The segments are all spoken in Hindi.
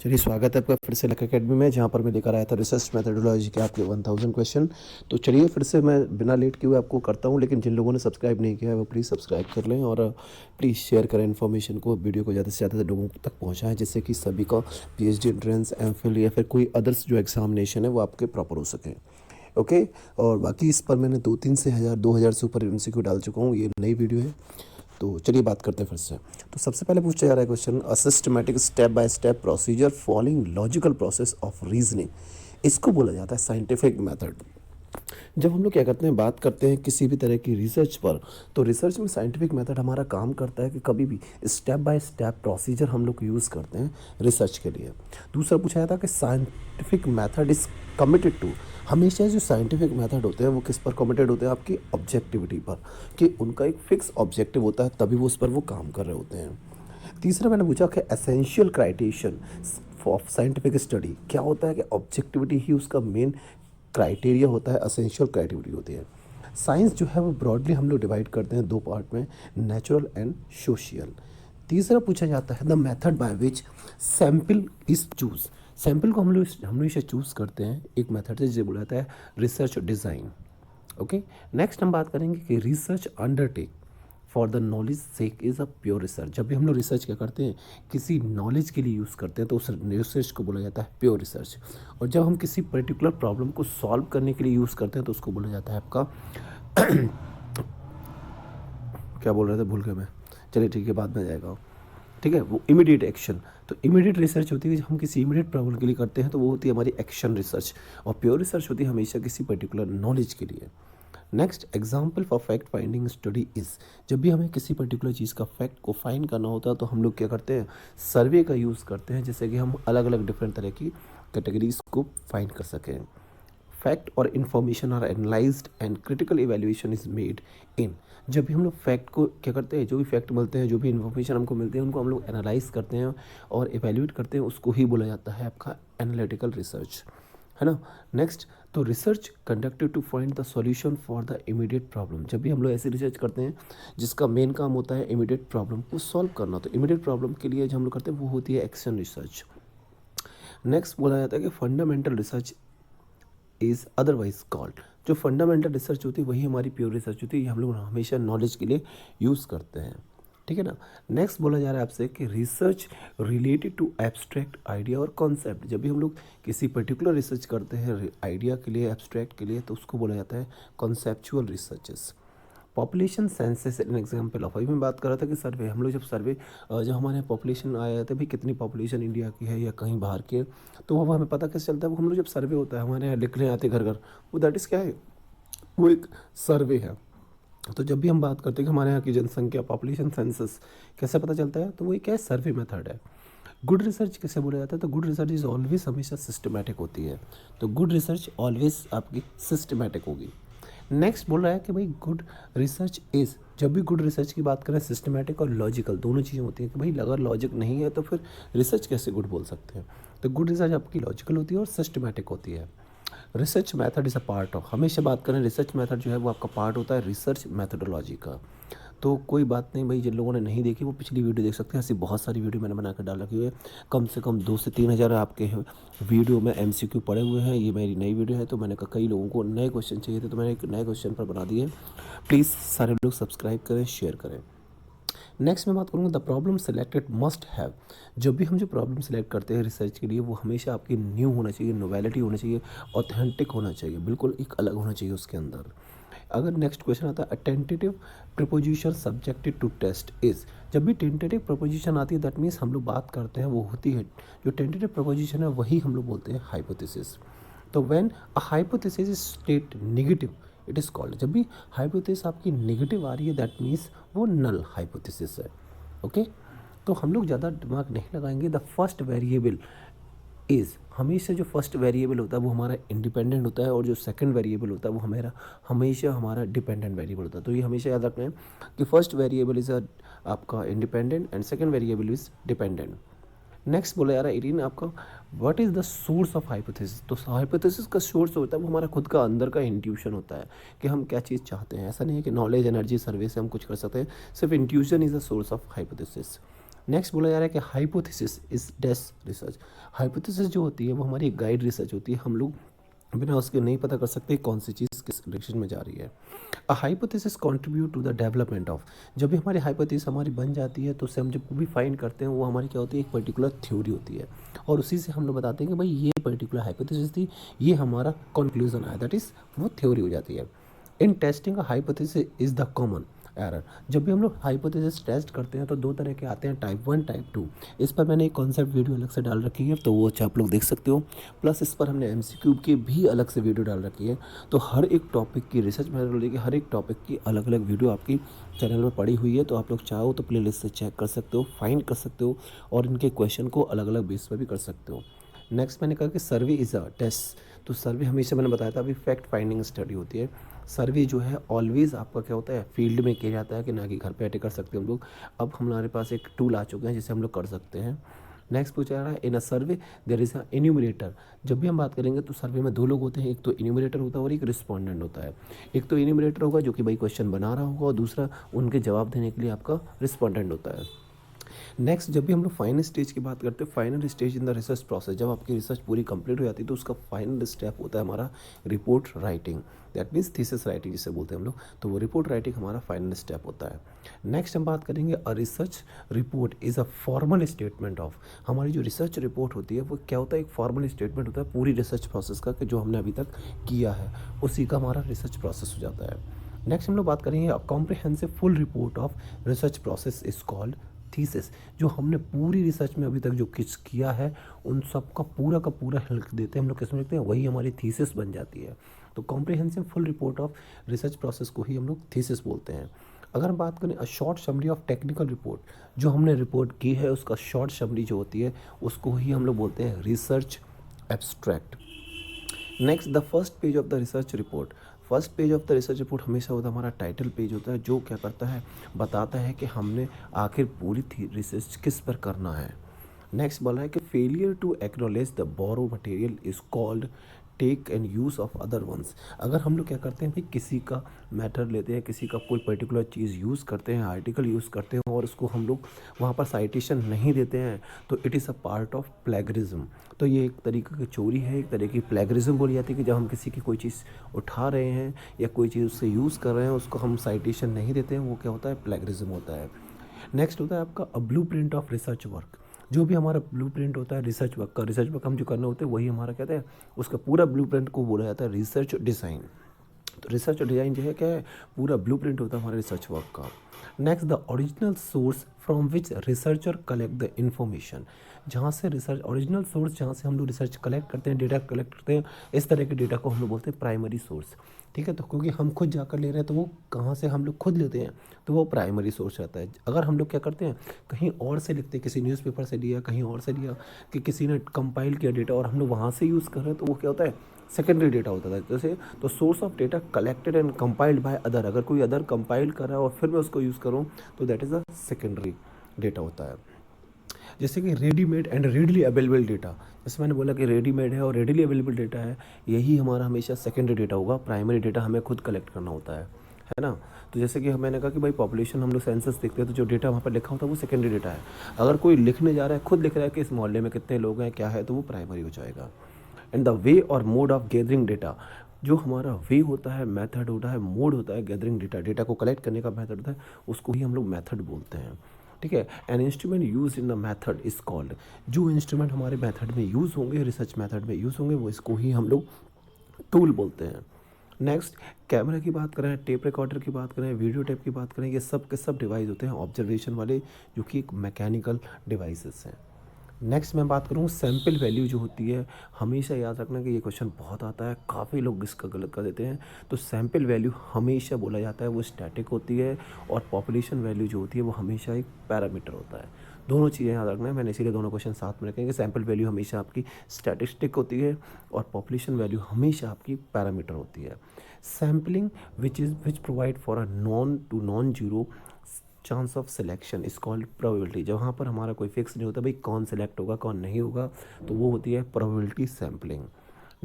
चलिए स्वागत है आपका फिर से लक अकेडमी में, जहाँ पर मैं लेकर आया था रिसर्च मेथडोलॉजी के आपके 1000 क्वेश्चन। तो चलिए फिर से मैं बिना लेट किए हुए आपको करता हूँ, लेकिन जिन लोगों ने सब्सक्राइब नहीं किया है वो प्लीज़ सब्सक्राइब कर लें और प्लीज़ शेयर करें इन्फॉर्मेशन को, वीडियो को ज़्यादा से ज़्यादा लोगों तक पहुँचाएँ, जिससे कि सभी का PhD एंट्रेंस, M.Phil या फिर कोई अदर्स जो एग्जामिनेशन है वो आपके प्रॉपर हो सकें। ओके। और बाकी इस पर मैंने 2-3 से 2000 से ऊपर MCQ डाल चुका हूँ, ये नई वीडियो है। तो चलिए बात करते हैं फिर से। तो सबसे पहले पूछा जा रहा है question, a systematic step by step procedure following logical process of reasoning. इसको बोला जाता है साइंटिफिक मेथड। जब हम लोग क्या करते हैं, बात करते हैं किसी भी तरह की रिसर्च पर, तो रिसर्च में साइंटिफिक मेथड हमारा काम करता है कि कभी भी स्टेप बाय स्टेप प्रोसीजर हम लोग यूज़ करते हैं रिसर्च के लिए। दूसरा पूछा जाता है कि scientific method is committed to, हमेशा जो साइंटिफिक मेथड होते हैं वो किस पर कमिटेड होते हैं, आपकी ऑब्जेक्टिविटी पर, कि उनका एक फिक्स ऑब्जेक्टिव होता है तभी वो उस पर वो काम कर रहे होते हैं। तीसरा मैंने पूछा कि essential criterion of scientific study क्या होता है, कि ऑब्जेक्टिविटी ही उसका मेन क्राइटेरिया होता है, एसेंशियल क्राइटेरिया होती है। साइंस जो है वो ब्रॉडली हम लोग डिवाइड करते हैं दो पार्ट में, नेचुरल एंड सोशियल। तीसरा पूछा जाता है the method by which sample is choose. Sample को हम लोग इसे चूज़ करते हैं एक मेथड से, जिसे बोला जाता है रिसर्च डिज़ाइन। ओके। नेक्स्ट हम बात करेंगे कि research undertake for the knowledge sake is a pure research. जब भी हम लोग रिसर्च क्या करते हैं, किसी नॉलेज के लिए यूज़ करते हैं, तो उस रिसर्च को बोला जाता है प्योर रिसर्च। और जब हम किसी पर्टिकुलर प्रॉब्लम को सॉल्व करने के लिए यूज़ करते हैं, तो उसको बोला जाता है आपका क्या बोल रहे थे, भूल गया मैं। चलिए ठीक है, बाद में आ जाएगा। ठीक है, वो इमीडिएट एक्शन। तो इमीडिएट रिसर्च होती है जब हम किसी इमीडिएट प्रॉब्लम के लिए करते हैं, तो वो होती है हमारी एक्शन रिसर्च। और प्योर रिसर्च होती है हमेशा किसी पर्टिकुलर नॉलेज के लिए। Next example for fact finding study is, जब भी हमें किसी पर्टिकुलर चीज़ का फैक्ट को फाइंड करना होता है, तो हम लोग क्या करते हैं, सर्वे का यूज़ करते हैं, जिससे कि हम अलग अलग डिफरेंट तरह की कैटेगरीज को फाइंड कर सकें। फैक्ट और information are analysed and critical evaluation is made in. जब भी हम लोग फैक्ट को क्या करते हैं, जो भी फैक्ट मिलते हैं, जो भी इन्फॉर्मेशन हमको मिलती है, उनको हम लोग एनालाइज करते हैं और इवैल्यूएट करते हैं, उसको ही बोला जाता है आपका एनालिटिकल रिसर्च, है ना। नेक्स्ट, तो research conducted to find the solution for the immediate problem. जब भी हम लोग ऐसी रिसर्च करते हैं जिसका मेन काम होता है इमीडिएट प्रॉब्लम को सॉल्व करना, तो इमीडिएट प्रॉब्लम के लिए जो हम लोग करते हैं वो होती है एक्शन रिसर्च। नेक्स्ट बोला जाता है कि fundamental research is otherwise called. जो फंडामेंटल रिसर्च होती है वही हमारी प्योर रिसर्च होती है, ये हम लोग हमेशा नॉलेज के लिए यूज़ करते हैं। ठीक है ना। नेक्स्ट बोला जा रहा है आपसे कि research related to abstract idea और कॉन्सेप्ट। जब भी हम लोग किसी पर्टिकुलर रिसर्च करते हैं आइडिया के लिए, एब्स्ट्रैक्ट के लिए, तो उसको बोला जाता है conceptual researches. Population census an example of, अभी मैं बात कर रहा था कि सर्वे, हम लोग जब सर्वे, जब हमारे यहाँ पॉपुलेशन आया था, भाई कितनी पॉपुलेशन इंडिया की है या कहीं बाहर की है, तो वो हमें पता कैसे चलता है, वो हम लोग जब सर्वे होता है हमारे यहाँ लिखने आते घर घर, वो दैट इज़ क्या है, वो एक सर्वे है। तो जब भी हम बात करते हैं कि हमारे यहाँ की जनसंख्या, पॉपुलेशन सेंसस कैसे पता चलता है, तो वो एक है सर्वे मेथड है। गुड रिसर्च कैसे बोला जाता है, तो गुड रिसर्च इज ऑलवेज हमेशा सिस्टमैटिक होती है। तो गुड रिसर्च ऑलवेज आपकी सिस्टमैटिक होगी। नेक्स्ट बोल रहा है कि भाई गुड रिसर्च इज़, जब भी गुड रिसर्च की बात करें, सिस्टमैटिक और लॉजिकल दोनों चीज़ें होती हैं, कि भाई अगर लॉजिक नहीं है तो फिर रिसर्च कैसे गुड बोल सकते हैं। तो गुड रिसर्च आपकी लॉजिकल होती है और सिस्टमैटिक होती है। Research method is a part of, हमेशा बात करें रिसर्च मेथड जो है वो आपका पार्ट होता है रिसर्च मेथडोलॉजी का। तो कोई बात नहीं भाई, जिन लोगों ने नहीं देखी वो पिछली वीडियो देख सकते हैं, ऐसी बहुत सारी वीडियो मैंने बना कर डाल रखी है। कम से कम 2 से 3 हज़ार आपके वीडियो में MCQ पड़े हुए हैं। ये मेरी नई वीडियो है, तो मैंने कहा कई लोगों को नए क्वेश्चन चाहिए थे, तो मैंने एक नए क्वेश्चन पर बना दिए। प्लीज़ सारे लोग सब्सक्राइब करें, शेयर करें। नेक्स्ट मैं बात करूँगा the problem selected must have. जब भी हम जो प्रॉब्लम सेलेक्ट करते हैं रिसर्च के लिए, वो हमेशा आपकी न्यू होना चाहिए, नोवेलिटी होना चाहिए, ऑथेंटिक होना चाहिए, बिल्कुल एक अलग होना चाहिए उसके अंदर। अगर नेक्स्ट क्वेश्चन आता है a tentative proposition subjected to test is. जब भी टेंटेटिव प्रपोजिशन आती है, दैट मीन्स हम लोग बात करते हैं वो होती है, जो टेंटेटिव प्रपोजिशन है वही हम लोग बोलते हैं हाइपोथेसिस। तो when a hypothesis is state negative it is called. जब भी हाइपोथेसिस आपकी नेगेटिव आ रही है, दैट मीन्स वो नल हाइपोथेसिस है। ओके। तो हम लोग ज़्यादा दिमाग नहीं लगाएंगे। द फर्स्ट वेरिएबल इज़, हमेशा जो फर्स्ट वेरिएबल होता है वो हमारा इंडिपेंडेंट होता है, और जो सेकंड वेरिएबल होता है वो हमेशा हमारा डिपेंडेंट वेरिएबल होता है। तो ये हमेशा याद रखना है कि फर्स्ट वेरिएबल इज़ आपका independent and second variable is dependent. Next बोला जा रहा है 18 आपका, what is the source of hypothesis. तो हाइपोथेसिस का सोर्स होता है वो हमारा खुद का अंदर का इंट्यूशन होता है कि हम क्या चीज़ चाहते हैं। ऐसा नहीं है कि नॉलेज एनर्जी सर्वे से हम कुछ कर सकते हैं, सिर्फ intuition is the source of hypothesis. Next बोला जा रहा है कि hypothesis is dash research. Hypothesis जो होती है वो हमारी गाइड रिसर्च होती है, हम लोग बिना उसके नहीं पता कर सकते कौन सी चीज़ किस डायरेक्शन में जा रही है। A hypothesis contribute to the development of, जब भी हमारी हाइपोथेसिस हमारी बन जाती है तो उससे हम जब भी फाइंड करते हैं वो हमारी क्या होती है, एक पर्टिकुलर थ्योरी होती है, और उसी से हम लोग बताते हैं कि भाई ये पर्टिकुलर हाइपोथेसिस थी, ये हमारा कंक्लूजन आया, दैट इज़ वो थ्योरी हो जाती है। In testing hypothesis is the common error. जब भी हम लोग हाइपोथेसिस टेस्ट करते हैं तो दो तरह के आते हैं, टाइप 1 टाइप 2। इस पर मैंने एक कॉन्सेप्ट वीडियो अलग से डाल रखी है, तो वो अच्छा आप लोग देख सकते हो। प्लस इस पर हमने MCQ की भी अलग से वीडियो डाल रखी है। तो हर एक टॉपिक की रिसर्च मेथोडोलॉजी की हर एक टॉपिक की अलग अलग वीडियो आपकी चैनल में पड़ी हुई है, तो आप लोग चाहो तो प्लेलिस्ट से चेक कर सकते हो, फाइंड कर सकते हो, और इनके क्वेश्चन को अलग अलग बेस पर भी कर सकते हो। नेक्स्ट मैंने कहा कि सर्वे इज़ अ टेस्ट। तो सर्वे हमेशा मैंने बताया था अभी फैक्ट फाइंडिंग स्टडी होती है। सर्वे जो है ऑलवेज आपका क्या होता है, फील्ड में किया जाता है, कि ना कि घर पे बैठे कर सकते हैं हम लोग। अब हमारे पास एक टूल आ चुके हैं जिसे हम लोग कर सकते हैं। नेक्स्ट पूछा जा रहा है इन अ सर्वे देयर इज़ अ इन्यूमरेटर। जब भी हम बात करेंगे तो सर्वे में दो लोग होते हैं, एक तो इन्यूमरेटर होता है और एक रिस्पोंडेंट होता है। एक तो इन्यूमरेटर होगा जो कि भाई क्वेश्चन बना रहा होगा, और दूसरा उनके जवाब देने के लिए आपका रिस्पोंडेंट होता है। नेक्स्ट जब भी हम लोग फाइनल स्टेज की बात करते हैं, final stage in the research process, जब आपकी रिसर्च पूरी कंप्लीट हो जाती है तो उसका फाइनल स्टेप होता है हमारा report writing, that means thesis writing जिसे बोलते हैं हम लोग। तो वो रिपोर्ट राइटिंग हमारा फाइनल स्टेप होता है। नेक्स्ट हम बात करेंगे a research report is a formal statement of. हमारी जो रिसर्च रिपोर्ट होती है वो क्या होता है, एक फॉर्मल स्टेटमेंट होता है पूरी रिसर्च प्रोसेस का, कि जो हमने अभी तक किया है उसी का हमारा रिसर्च प्रोसेस हो जाता है। नेक्स्ट हम लोग बात करेंगे comprehensive full report of research process is called thesis. जो हमने पूरी रिसर्च में अभी तक जो कुछ किया है उन सब का पूरा लिख देते हैं हम लोग, किसमें लिखते हैं, वही हमारी थीसिस बन जाती है। तो comprehensive full report of research process को ही हम लोग थीसिस बोलते हैं। अगर हम बात करें a short summary of technical report, जो हमने रिपोर्ट की है उसका शॉर्ट समरी जो होती है उसको ही हम लोग बोलते हैं research abstract. Next the first page of the research report. First page of the research report हमेशा होता है हमारा टाइटल पेज होता है, जो क्या करता है, बताता है कि हमने आखिर पूरी थी रिसर्च किस पर करना है। नेक्स्ट बोला है कि failure to acknowledge the borrow material is called take and use of other ones. अगर हम लोग क्या करते हैं भाई, किसी का मैटर लेते हैं, किसी का कोई पर्टिकुलर चीज़ यूज़ करते हैं, आर्टिकल यूज़ करते हैं, और उसको हम लोग वहाँ पर साइटेशन नहीं देते हैं, तो it is a part of plagiarism. तो ये एक तरीके की चोरी है, एक तरीके की प्लेगरिज्म बोली जाती है, कि जब हम किसी की कोई चीज़ उठा रहे हैं या कोई चीज़ उससे यूज़ कर रहे हैं, उसको हम साइटेशन नहीं देते हैं, वो क्या होता है, प्लेगरिज्म होता है। नेक्स्ट होता है आपका a blueprint of research work. जो भी हमारा ब्लू प्रिंट होता है रिसर्च वर्क का, रिसर्च वर्क हम जो करना होते हैं वही हमारा कहते हैं, उसका पूरा ब्लू प्रिंट को बोला जाता है रिसर्च डिज़ाइन। तो रिसर्च डिज़ाइन जो है क्या है, पूरा ब्लू प्रिंट होता है हमारे रिसर्च वर्क का। Next the original source from which researcher collect the information. जहाँ से रिसर्च ओरिजिनल सोर्स, जहाँ से हम लोग रिसर्च कलेक्ट करते हैं, डेटा कलेक्ट करते हैं, इस तरह के डेटा को हम लोग बोलते हैं प्राइमरी सोर्स। ठीक है, तो क्योंकि हम खुद जाकर ले रहे हैं तो वो कहाँ से हम लोग खुद लेते हैं, तो वो प्राइमरी सोर्स रहता है। अगर हम लोग क्या करते हैं, कहीं और से लिखते हैं, किसी न्यूज़पेपर से लिया, कहीं और से लिया, कि किसी ने कंपाइल किया डेटा और हम लोग वहाँ से यूज़ कर रहे हैं, तो वो क्या होता है, सेकेंडरी डेटा होता था। जैसे तो source of data collected and compiled by other, अगर कोई अदर कंपाइल कर रहा है और फिर मैं उसको यूज़ करूँ तो that is a secondary data होता है। जैसे कि readymade and readily available data, जैसे मैंने बोला कि रेडीमेड है और रेडली अवेलेबल डेटा है, यही हमारा हमेशा सेकेंडरी डेटा होगा, प्राइमरी डेटा हमें खुद कलेक्ट करना होता है ना। तो जैसे कि मैंने कहा कि भाई पॉपुलेशन हम लोग सेंसस देखते हैं, तो जो डेटा वहाँ पर लिखा होता है वो सेकेंडरी डेटा है। अगर कोई लिखने जा रहा है, खुद लिख रहा है कि इस मोहल्ले में कितने लोग हैं, क्या है, तो वो प्राइमरी हो जाएगा। एंड द वे और मोड ऑफ गैदरिंग डेटा, जो हमारा वे होता है, मेथड होता है, मोड होता है गैदरिंग डेटा, डेटा को कलेक्ट करने का मेथड होता है, उसको ही हम लोग मेथड बोलते हैं। ठीक है, an instrument use in the method is called, जो इंस्ट्रूमेंट हमारे मेथड में यूज़ होंगे, रिसर्च मेथड में यूज़ होंगे, वो इसको ही हम लोग टूल बोलते हैं। नेक्स्ट कैमरा की बात करें, टेप रिकॉर्डर की बात करें, वीडियो टेप की बात करें, ये सब के सब डिवाइस होते हैं ऑब्जर्वेशन वाले, जो कि एक मैकेनिकल डिवाइसेस हैं। नेक्स्ट मैं बात करूँ सैम्पल वैल्यू जो होती है, हमेशा याद रखना कि ये क्वेश्चन बहुत आता है, काफ़ी लोग इसका गलत कर देते हैं। तो सैम्पल वैल्यू हमेशा बोला जाता है वो स्टैटिक होती है, और पॉपुलेशन वैल्यू जो होती है वो हमेशा एक पैरामीटर होता है। दोनों चीज़ें याद रखना है, मैंने इसीलिए दोनों क्वेश्चन साथ में रखेंगे। सैम्पल वैल्यू हमेशा आपकी स्टैटिस्टिक होती है, और पॉपुलेशन वैल्यू हमेशा आपकी पैरामीटर होती है। Sampling which provide for a known to non zero chance of selection is called probability. जहाँ पर हमारा कोई फिक्स नहीं होता भाई कौन सिलेक्ट होगा कौन नहीं होगा, तो वो होती है प्रोबेबिलिटी सैम्पलिंग।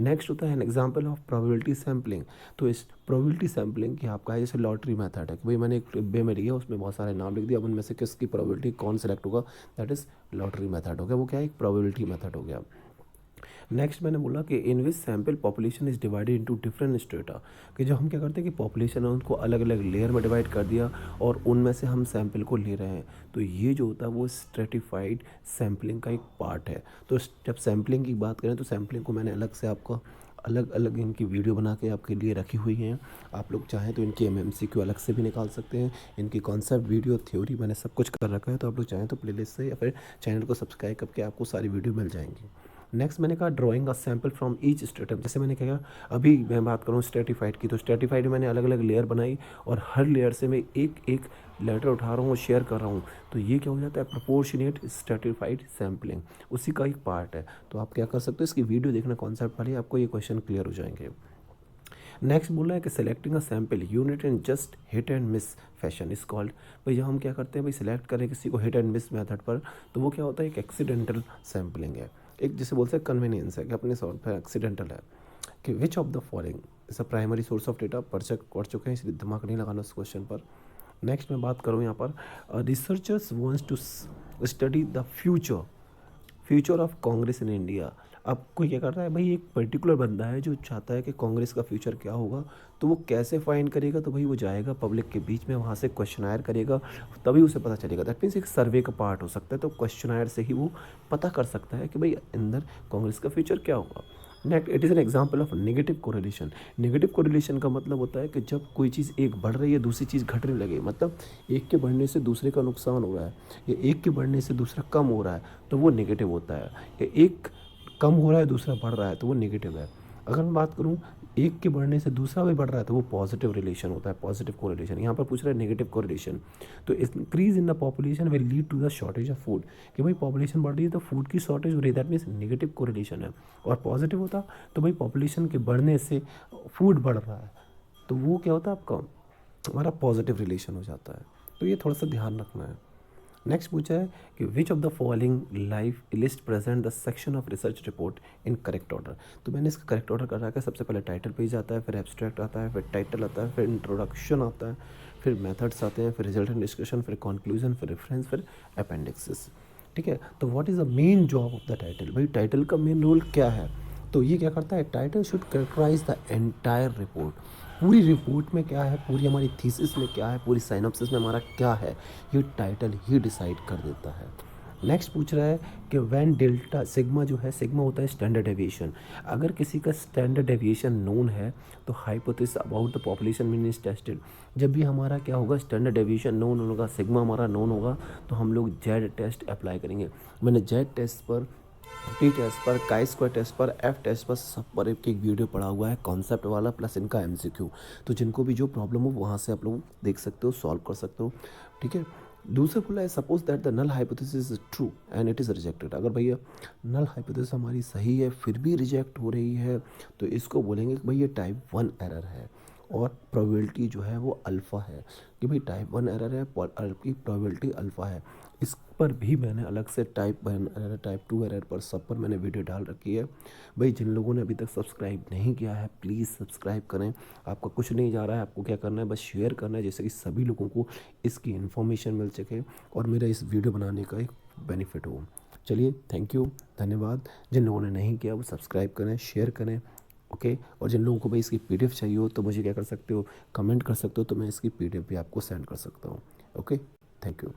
नेक्स्ट होता है an example of probability sampling. तो इस प्रोबेबिलिटी सैम्पलिंग की आपका है जैसे लॉटरी मेथड है कि भाई मैंने एक डिब्बे में लिया, उसमें बहुत सारे नाम लिख दिया, अब उनमें से किसकी प्रोबेबिलिटी कौन सेलेक्ट होगा, दैट इज़ लॉटरी मेथड हो गया। वो क्या है, एक प्रोबेबिलिटी मेथड हो गया। नेक्स्ट मैंने बोला कि in which sample population is divided into different strata, कि जो हम क्या करते हैं कि पॉपुलेशन है उनको अलग अलग लेयर में डिवाइड कर दिया और उनमें से हम सैम्पल को ले रहे हैं। तो ये जो होता है वो स्ट्रेटिफाइड सैम्पलिंग का एक पार्ट है। तो जब सैम्पलिंग की बात करें तो सैम्पलिंग को मैंने अलग से आपको अलग अलग इनकी वीडियो बना के आपके लिए रखी हुई हैं। आप लोग चाहें तो इनकी MCQ अलग से भी निकाल सकते हैं, इनकी कॉन्सेप्ट वीडियो थ्योरी मैंने सब कुछ कर रखा है। तो आप लोग चाहें तो प्लेलिस्ट से या फिर चैनल को सब्सक्राइब करके आपको सारी वीडियो मिल जाएंगी। नेक्स्ट मैंने कहा drawing a sample from each stratum. जैसे मैंने कहा अभी मैं बात करूँ स्ट्रेटिफाइड की, तो स्ट्रेटिफाइड में मैंने अलग अलग लेयर बनाई और हर लेयर से मैं एक एक लेटर उठा रहा हूँ और शेयर कर रहा हूँ। तो ये क्या हो जाता है, प्रोपोर्शनेट स्ट्रेटिफाइड सैम्पलिंग, उसी का एक पार्ट है। तो आप क्या कर सकते हो, इसकी वीडियो देखना कॉन्सेप्ट वाली, आपको ये क्वेश्चन क्लियर हो जाएंगे। नेक्स्ट बोला है कि selecting a sample unit in just hit and miss fashion is called. भाई जब हम क्या करते हैं भाई सिलेक्ट करें किसी को हिट एंड मिस मेथड पर, तो वो क्या होता है, एक एक्सीडेंटल सैम्पलिंग है, एक जिसे बोलते हैं कन्वीनियंस है कि अपने सॉर्ट पर एक्सीडेंटल है। कि which of the following is a primary source of data, पढ़ चुके हैं इसलिए दिमाग नहीं लगाना उस क्वेश्चन पर। नेक्स्ट मैं बात करूँ यहाँ पर researchers wants to study the future of Congress in India. अब कोई क्या कर रहा है भाई, एक पर्टिकुलर बंदा है जो चाहता है कि कांग्रेस का फ्यूचर क्या होगा, तो वो कैसे फाइंड करेगा, तो भाई वो जाएगा पब्लिक के बीच में, वहाँ से क्वेश्चनायर करेगा, तभी उसे पता चलेगा। दैट मीन्स एक सर्वे का पार्ट हो सकता है, तो क्वेश्चनायर से ही वो पता कर सकता है कि भाई अंदर कांग्रेस का फ्यूचर क्या होगा। Next it is an example of negative correlation. Negative correlation का मतलब होता है कि जब कोई चीज़ एक बढ़ रही है दूसरी चीज़ घटने लगे, मतलब एक के बढ़ने से दूसरे का नुकसान हो रहा है या एक के बढ़ने से दूसरा कम हो रहा है, तो वो नेगेटिव होता है। या एक कम हो रहा है दूसरा बढ़ रहा है, तो वो नेगेटिव है। अगर मैं बात करूँ एक के बढ़ने से दूसरा भी बढ़ रहा है, तो वो पॉजिटिव रिलेशन होता है, पॉजिटिव कोरिलेशन। यहाँ पर पूछ रहा है नेगेटिव कोरिलेशन। तो increase in the population will lead to the shortage of food, कि भाई पॉपुलेशन बढ़ रही है तो फूड की शॉर्टेज हो रही है, दैट मीन्स नेगेटिव कोरिलेशन है। और पॉजिटिव होता तो भाई पॉपुलेशन के बढ़ने से फूड बढ़ रहा है, तो वो क्या होता है आपका, हमारा पॉजिटिव रिलेशन हो जाता है। तो ये थोड़ा सा ध्यान रखना है। नेक्स्ट पूछा है कि which of the following life list present the section of research report in correct order. तो मैंने इसका करेक्ट ऑर्डर कर रखा है, सबसे पहले टाइटल पेज आता है, फिर एब्स्ट्रैक्ट आता है, फिर टाइटल आता है, फिर इंट्रोडक्शन आता है, फिर मेथड्स आते हैं, फिर रिजल्ट एंड डिस्कशन, फिर कंक्लूजन, फिर रेफरेंस, फिर अपेंडिक्सेस। ठीक है, तो what is the main job of the title, भाई टाइटल का मेन रोल क्या है। तो ये क्या करता है, title should characterize the entire report. पूरी रिपोर्ट में क्या है, पूरी हमारी थीसिस में क्या है, पूरी साइनॉप्सिस में हमारा क्या है, ये टाइटल ही डिसाइड कर देता है। नेक्स्ट पूछ रहा है कि व्हेन डेल्टा सिग्मा जो है, सिग्मा होता है स्टैंडर्ड डेविएशन। अगर किसी का स्टैंडर्ड डेविएशन नोन है तो hypothesis about the population mean is tested. जब भी हमारा क्या होगा, स्टैंडर्ड डेविएशन नोन होगा, सिग्मा हमारा नोन होगा, तो हम लोग जेड टेस्ट अप्लाई करेंगे। मैंने जेड टेस्ट पर, टी टेस्ट पर, काई स्क्वायर टेस्ट पर, एफ टेस्ट पर, सब पर एक वीडियो पड़ा हुआ है कॉन्सेप्ट वाला प्लस इनका MCQ। तो जिनको भी जो प्रॉब्लम हो वहाँ से आप लोग देख सकते हो, सॉल्व कर सकते हो। ठीक है, दूसरा बोला है suppose that the null hypothesis is true and it is rejected. अगर भैया नल हाइपोथेसिस हमारी सही है फिर भी रिजेक्ट हो रही है, तो इसको बोलेंगे कि भाई ये टाइप 1 एरर है और प्रोबेबिलिटी जो है वो अल्फ़ा है, कि भाई टाइप 1 एरर है, की प्रोबेबिलिटी अल्फ़ा है। इस पर भी मैंने अलग से टाइप 1 एरर, टाइप 2 एरर पर, सब पर मैंने वीडियो डाल रखी है। भाई जिन लोगों ने अभी तक सब्सक्राइब नहीं किया है प्लीज़ सब्सक्राइब करें। आपका कुछ नहीं जा रहा है, आपको क्या करना है, बस शेयर करना है, जैसे कि सभी लोगों को इसकी इन्फॉर्मेशन मिल सके और मेरा इस वीडियो बनाने का एक बेनिफिट हो। चलिए, थैंक यू, धन्यवाद। जिन लोगों ने नहीं किया वो सब्सक्राइब करें, शेयर करें, ओके। और जिन लोगों को भाई इसकी PDF चाहिए हो तो मुझे क्या कर सकते हो, कमेंट कर सकते हो, तो मैं इसकी PDF भी आपको सेंड कर सकता हूँ। Okay, thank you.